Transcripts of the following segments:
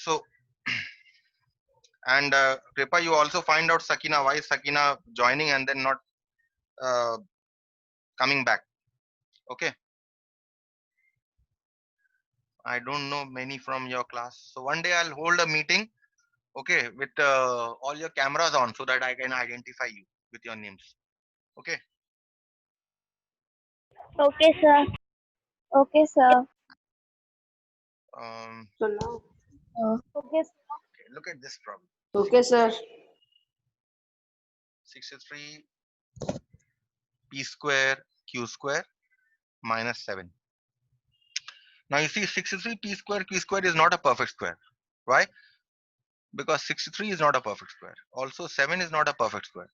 So, and Kripa, you also find out Sakina, why is Sakina joining and then not coming back? Okay. I don't know many from your class. So one day I'll hold a meeting, okay, with all your cameras on so that I can identify you with your names. Okay. Okay, sir. Okay, sir. So now. Okay, sir. Okay, look at this problem. Okay, sir. 63 p square q square minus 7. Now you see 63 p square q square is not a perfect square. Why? Because 63 is not a perfect square. Also 7 is not a perfect square.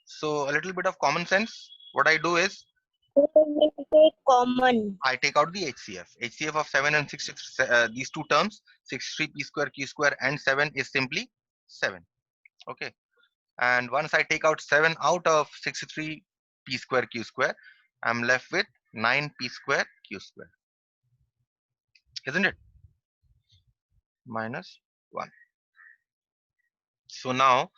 So a little bit of common sense. What I do is We take common. I take out the HCF. HCF of 7 and 6, these two terms, 63 p square q square and 7 is simply 7. Okay. And once I take out 7 out of 63 p square q square, I'm left with 9 p square q square. Isn't it? Minus 1. So now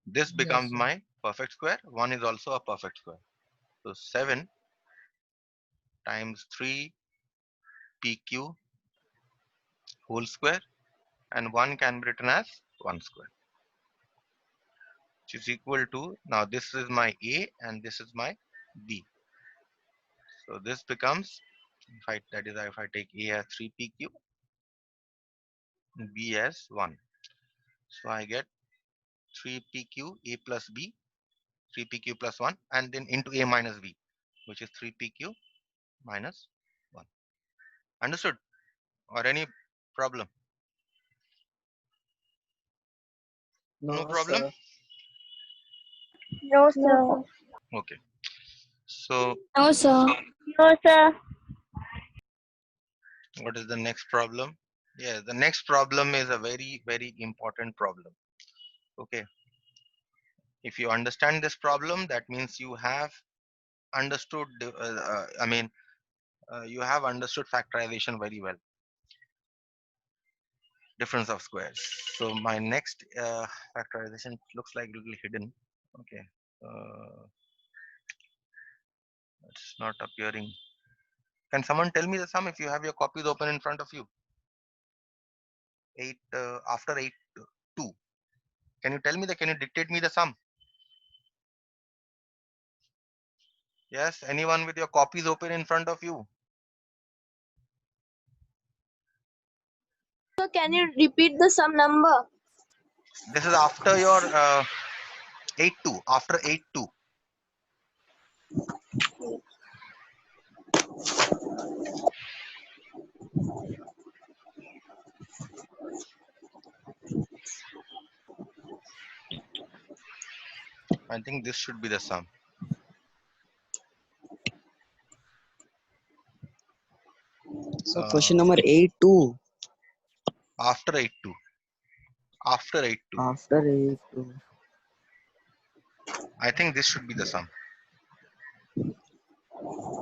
this becomes my perfect square. 1 is also a perfect square. So 7 times 3 pq whole square, and 1 can be written as 1 square, which is equal to, now this is my A and this is my B. So this becomes, if I take A as 3 pq, B as 1. So I get 3 pq A plus B, 3 pq plus 1, and then into A minus B, which is 3 pq minus 1. Understood? Or any problem? No problem? No, sir. Okay. So No, sir. No, sir. what is the next problem? Yeah, the next problem is a very, very important problem. Okay. If you understand this problem, that means you have understood, you have understood factorization very well. Difference of squares. So my next factorization looks like a little hidden. Okay. It's not appearing. Can someone tell me the sum if you have your copies open in front of you? 8 after 8 2. Can you tell me can you dictate me the sum? Yes, anyone with your copies open in front of you? So can you repeat the sum number? This is after your 8 2. After 8 2. I think this should be the sum. So question number 8 2. After 8 2. After 8 2. After 8 2. I think this should be the sum.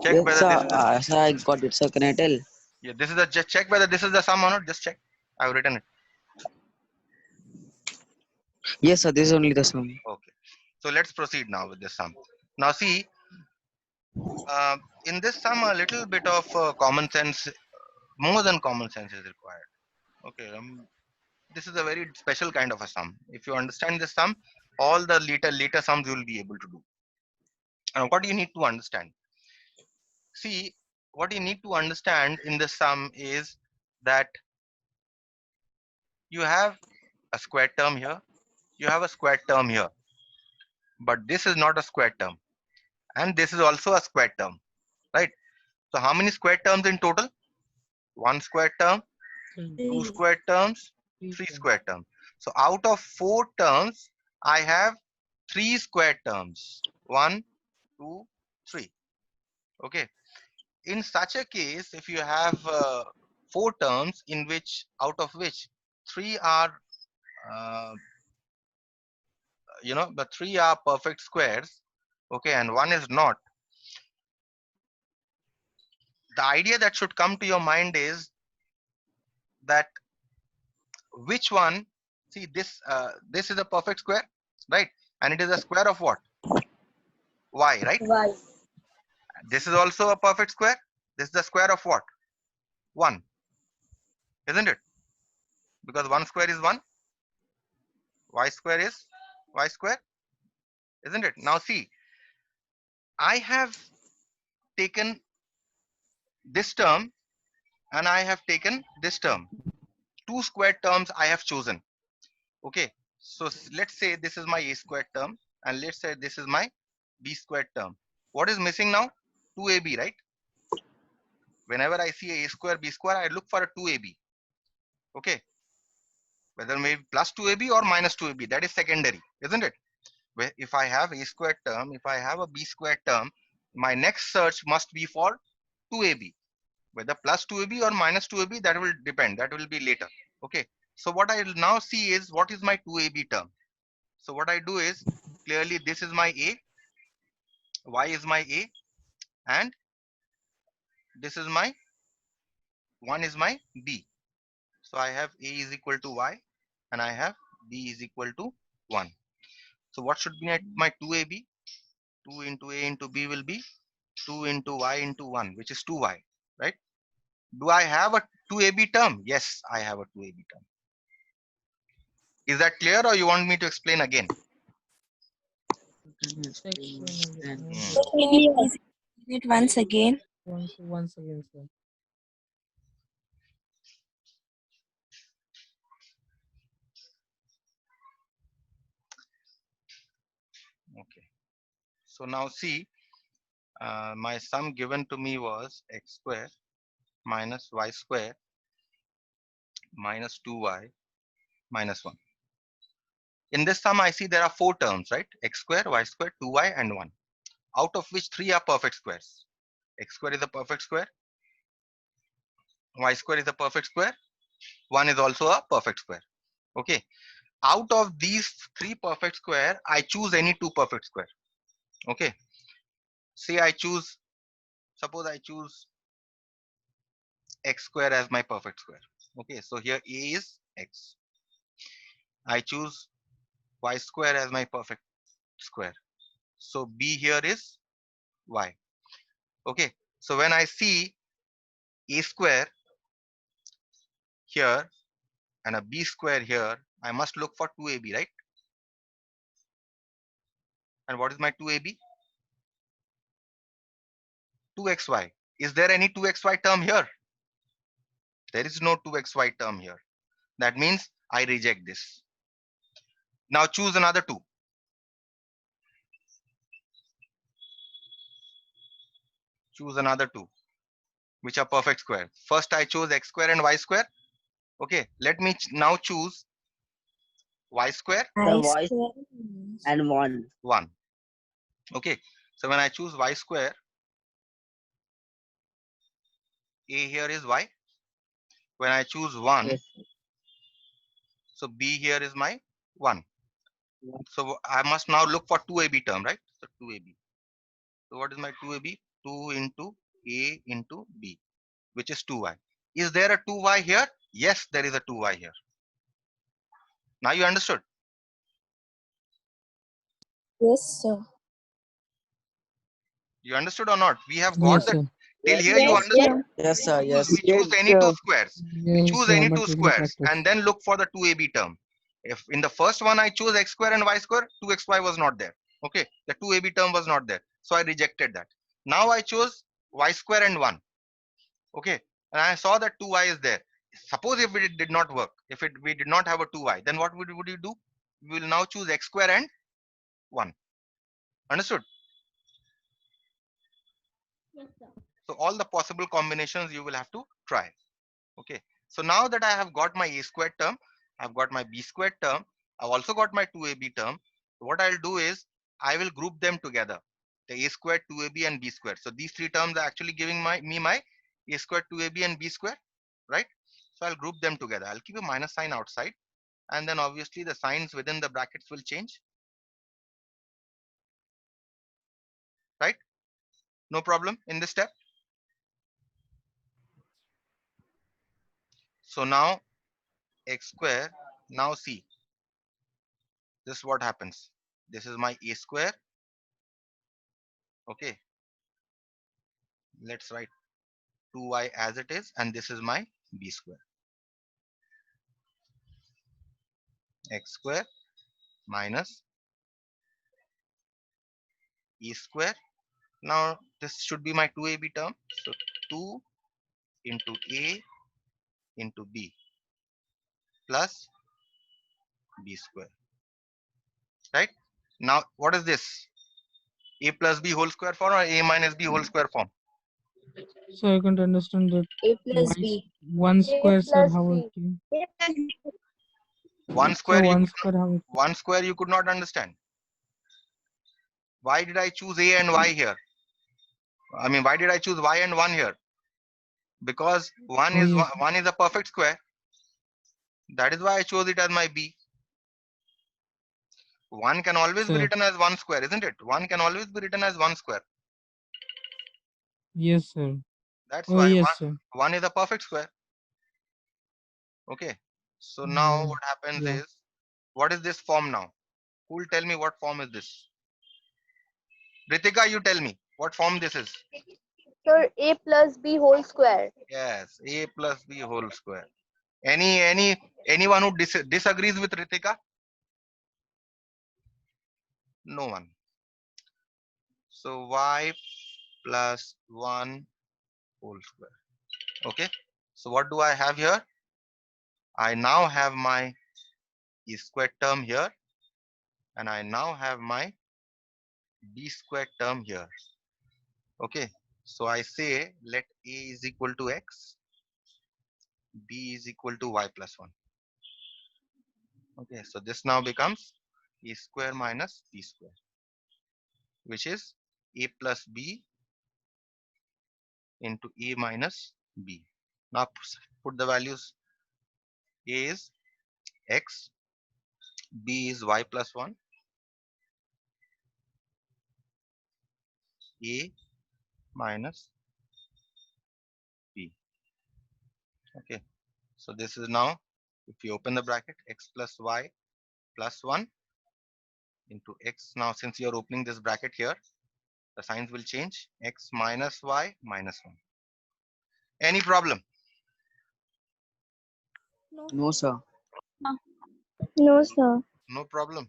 Check Yes, whether sir. this is the Sir, I got it. Sir, can I tell? yeah. This is the just check whether this is the sum or not. Just check. I've written it. Yes, sir. This is only the sum. Okay. So let's proceed now with this sum. Now see, in this sum, a little bit of common sense, more than common sense, is required. Okay. This is a very special kind of a sum. If you understand this sum, all the later sums you will be able to do. And what you need to understand? See, what you need to understand in this sum is that you have a square term here, you have a square term here, but this is not a square term, and this is also a square term, right? So how many square terms in total? One square term, two square terms, three square terms. So out of 4 terms, I have 3 square terms. 1, 2, 3. Okay. In such a case, if you have 4 terms in which out of which 3 are uh, but 3 are perfect squares, okay, and 1 is not, the idea that should come to your mind is that which one? See this, this is a perfect square, right? And it is a square of what? Y, right? Y. This is also a perfect square. This is the square of what? 1, isn't it? Because 1 square is 1, y square is y square, isn't it? Now see, I have taken this term and I have taken this term. Two square terms I have chosen. Okay, so let's say this is my a squared term and let's say this is my b squared term. What is missing now? 2ab, right? Whenever I see a square b square, I look for a 2ab. Okay, whether maybe plus 2ab or minus 2ab, that is secondary, isn't it? If I have a squared term, if I have a b squared term, my next search must be for 2ab. Whether plus 2ab or minus 2ab, that will depend. That will be later. Okay. So what I will now see is what is my 2ab term. So what I do is clearly this is my a, y is my a, and this is my 1 is my b. So I have a is equal to y and I have b is equal to 1. So what should be my 2ab? 2 into a into b will be 2 into y into 1, which is 2y, right? Do I have a 2ab term? Yes, I have a 2ab term. Is that clear or you want me to explain again? Section again. Hmm. Can you please It once again. Once again, sir. Okay. So now see, my sum given to me was x square minus y square minus 2y minus 1. In this sum, I see there are 4 terms, right? X square, y square, 2y, and 1. Out of which 3 are perfect squares. X square is a perfect square. Y square is a perfect square. 1 is also a perfect square. Okay. Out of these 3 perfect square, I choose any 2 perfect square. Okay. Say I choose, suppose I choose x square as my perfect square. Okay. So here a is x. I choose y square as my perfect square. So b here is y. Okay. So when I see a square here and a b square here, I must look for 2ab, right? And what is my 2ab? 2xy. Is there any 2xy term here? There is no 2xy term here. That means I reject this. Now choose another 2. Choose another 2, which are perfect square. First I chose x square and y square. Okay, let me now choose y square, The voice and 1. 1. Okay, so when I choose y square, a here is y. When I choose 1, Yes. so b here is my 1. So I must now look for 2ab term, right? So 2ab. So what is my 2ab? 2 into a into b, which is 2y. Is there a 2y here? Yes, there is a 2y here. Now you understood? Yes, sir. You understood or not? We have got Yes, that. sir. Till here you Yes, understood. sir. Yes, sir. Yes. We choose any 2 squares. We Yes, choose sir. any But 2 we will squares practice. and then look for the 2ab term. If in the first one I chose x square and y square, 2xy was not there. Okay, the 2ab term was not there. So I rejected that. Now I chose y square and 1. Okay, and I saw that 2y is there. Suppose if it did not work, if we did not have a 2y, then what would you do? We will now choose x square and 1. Understood? Yes, sir. So all the possible combinations you will have to try. Okay. So now that I have got my a squared term, I've got my b squared term, I've also got my 2ab term. What I'll do is I will group them together. The a squared, 2ab and b squared. So these 3 terms are actually giving me my a squared, 2ab and b squared, right? So I'll group them together. I'll keep a minus sign outside and then obviously the signs within the brackets will change, right? No problem in this step. So now x square. Now see, this is what happens. This is my a square. Okay, let's write 2y as it is, and this is my b square. X square minus e square. Now this should be my 2ab term. So 2 into a into b plus b square. Right? Now what is this? A plus b whole square form or a minus b whole square form? So I can't understand that. A plus Why B. one A square, sir? plus How B. it came? A plus B. One So square you one could square, how it? one square you could not understand. Why did I choose a and y here? I mean, why did I choose y and 1 here? Because Oh yes, one is a perfect square. That is why I chose it as my b. 1 can always be sir. written as 1 square, isn't it? 1 can always be written as 1 square. Yes, sir. That's Oh why yes, sir. 1 is a perfect square. Okay. So now Yeah. what happens Yeah. is, what is this form now? Who will tell me what form is this? Ritika, you tell me what form this is. Sir, A plus B whole square. Yes, a plus b whole square. Anyone who disagrees with Ritika? No one. So y plus 1 whole square. Okay. So what do I have here? I now have my e squared term here, and I now have my b squared term here. Okay. So I say let a is equal to x, b is equal to y plus 1. Okay. So this now becomes e square minus b square, which is a plus b into a minus b. Now put the values. A is x, b is y plus 1, a minus b. Okay. So this is now, if you open the bracket, x plus y plus 1 into x. Now since you are opening this bracket here, the signs will change. X minus y minus 1. Any problem? No, sir. No, sir. No problem.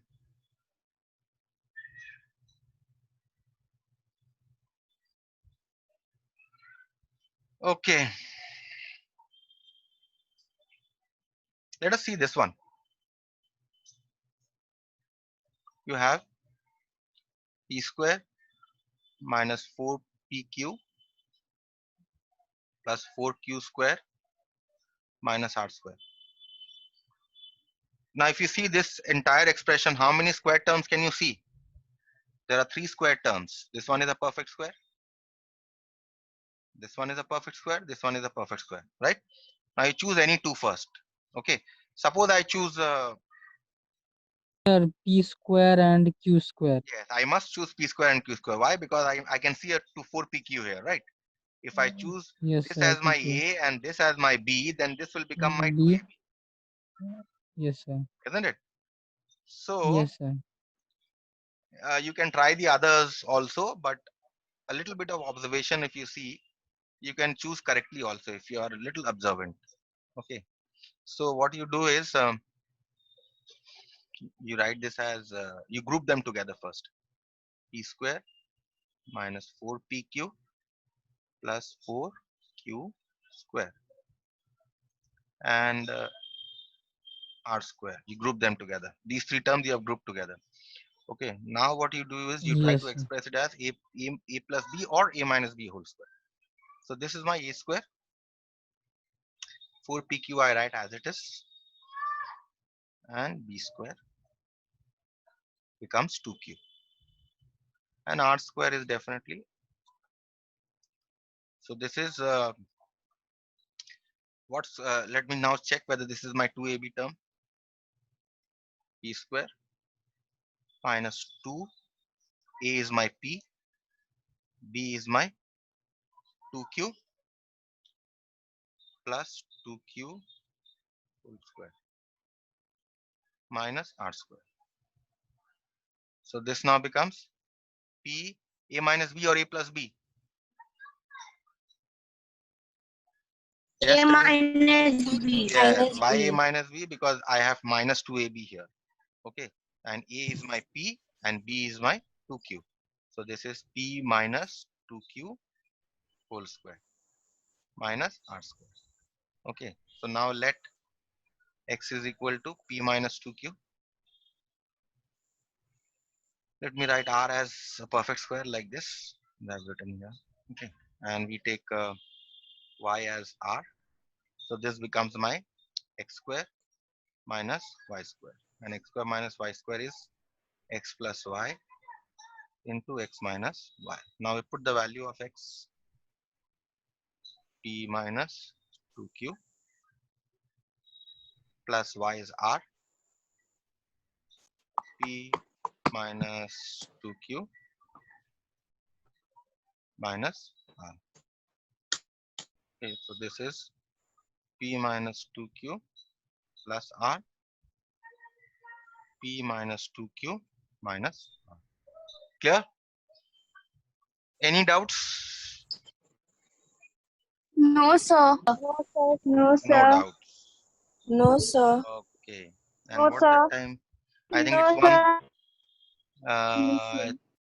Okay. Let us see this one. You have p square minus 4pq plus 4q square minus r square. Now if you see this entire expression, how many square terms can you see? There are 3 square terms. This one is a perfect square. This one is a perfect square. This one is a perfect square, right? Now you choose any two first. Okay. Suppose I choose, Sir, p square and q square. yes, I must choose p square and q square. Why? Because I can see a 4pq here, right? If I choose Yes, this sir. I as can my see. a and this as my b, then this will become my B. 2ab, Yes, sir. isn't it? So Yes, sir. you can try the others also, but a little bit of observation, if you see, you can choose correctly also if you are a little observant. Okay. So what you do is, you write this as, you group them together first. P square minus 4pq plus 4q square and r square. You group them together. These 3 terms you have grouped together. Okay. Now what you do is you try Yes, to sir. express it as a plus b or a minus b whole square. So this is my a square. 4pq I write as it is, and b square becomes 2q, and r square is definitely, so this is what's let me now check whether this is my 2ab term. P square minus 2, a is my p, b is my 2q plus 2q whole square. minus r square. So this now becomes p a minus b or a plus b. Yes, A tell me. minus B. Yes, Minus why a b. minus b? Because I have minus 2ab here. Okay, and a is my p and b is my 2q. So this is p minus 2q whole square minus r square. Okay, so now let x is equal to p minus 2q. Let me write r as a perfect square like this. I've written here. Okay, and we take y as r. So this becomes my x square minus y square, and x square minus y square is x plus y into x minus y. Now we put the value of x, p minus 2q plus y is r, p minus 2q minus r. Okay, so this is p minus 2q plus r, p minus 2q minus r. Clear? Any doubts? No, sir. No, sir. No, No sir. doubts. No, sir. Okay. And No, what's the sir. time? I think it's No, one. sir. Uh,